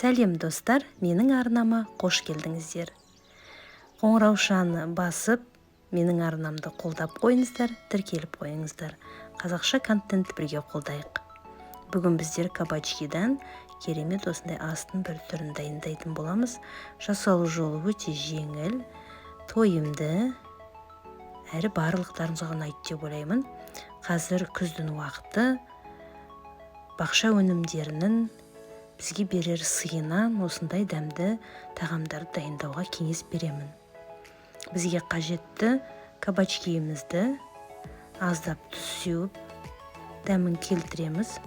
Сәлем достар, менің арнама қош келдіңіздер. Қоңыраушаны басып, менің арнамды қолдап қойыңыздар, тіркеліп қойыңыздар. Қазақша контент бірге қолдайық. Бүгін біздер кабачкидан керемет осындай астың бір түрін дайындайтын боламыз. Жасалу жолы өте жеңіл, тойымды, әрі барлықтарыңызға ұнайды деп ойлаймын. Қазір күздің уақыты, бақша өнімдерінің бізге берер сыйынан осындай дәмді тағамдарды дайындауға кеңес беремін. Бізге қажетті кабачкиімізді аздап тұз сеуіп, дәмін келтіреміз.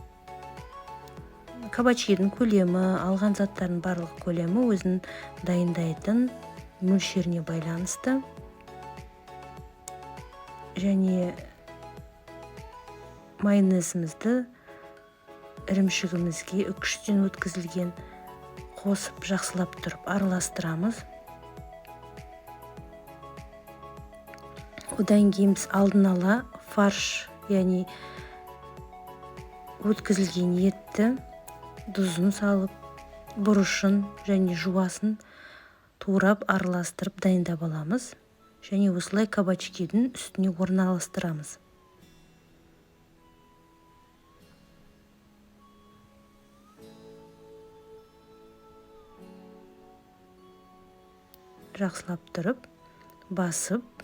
Кабачкидің көлемі, алған заттардың барлық көлемі өзін дайындайтын мөлшеріне байланысты. Және майонезімізді ірімшігімізге үкіштен өткізілген қосып жақсылап тұрып араластырамыз. Одан кейін біз алдын ала фарш, яғни өткізілген етті тұзын салып, бұрышын және жуасын турап араластырып дайындап аламыз. Және осылай кабачкидің үстіне орналастырамыз. Жақсылап тұрып, басып,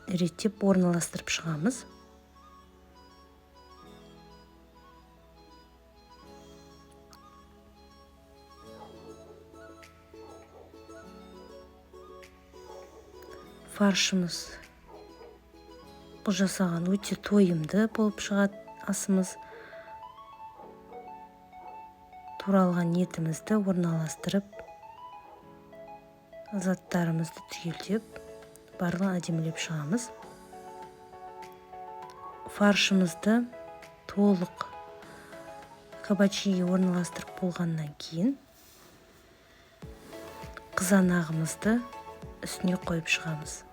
реттеп орналастырып шығамыз. Фаршымыз бұл жасаған өте тойымды болып шығады асымыз. Туралған етімізді орналастырып, заттарымызды түгелдеп, барлығын әдемілеп шығамыз. Фаршымызды толық кабачкиге орналастырып болғаннан кейін қызанағымызды үстіне қойып шығамыз.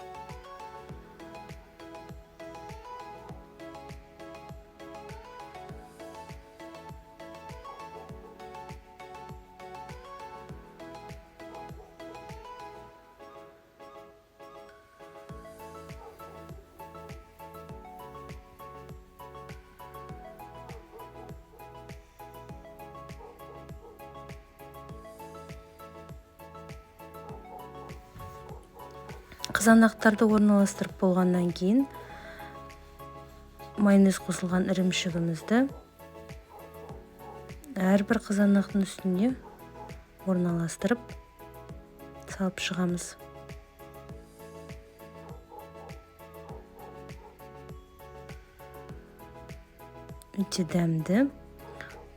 Қызанақтарды орналастырып болғаннан кейін майонез қосылған ірімшігімізді әрбір қызанақтың үстіне орналастырып салып шығамыз. Өте дәмді,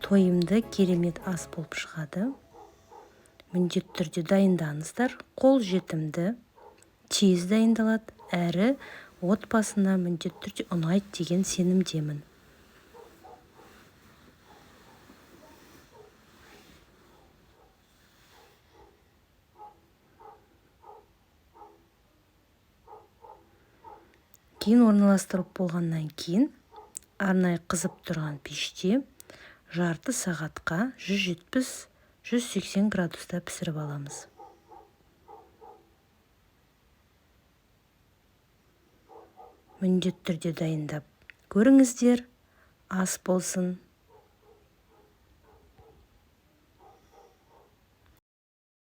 тойымды керемет ас болып шығады. Міндетті түрде дайындаңыздар. Қол жетімді, тез дайындалады, әрі отбасына міндетті түрде ұнайды деген сенімдемін. Кейін орналастырып болғаннан кейін арнайы қызып тұрған пеште жарты сағатқа 170-180 градуста пісіріп аламыз. Міндетті түрде дайындап көріңіздер, ас болсын.